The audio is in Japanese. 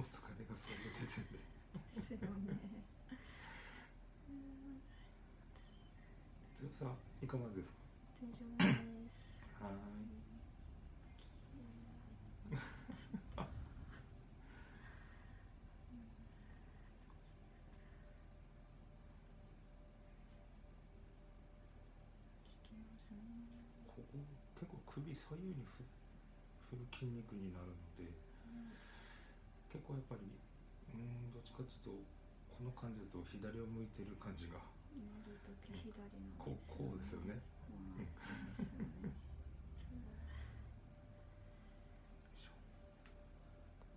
の疲れがすごく出ててですよね。強さいかがですか？大丈夫です。はい。聞きますね。ここ結構首左右に振る筋肉になるので、結構やっぱりどっちかというとこの感じだと左を向いてる感じが。寝るとき左なんですよね。こうですよね。こうなんですよね。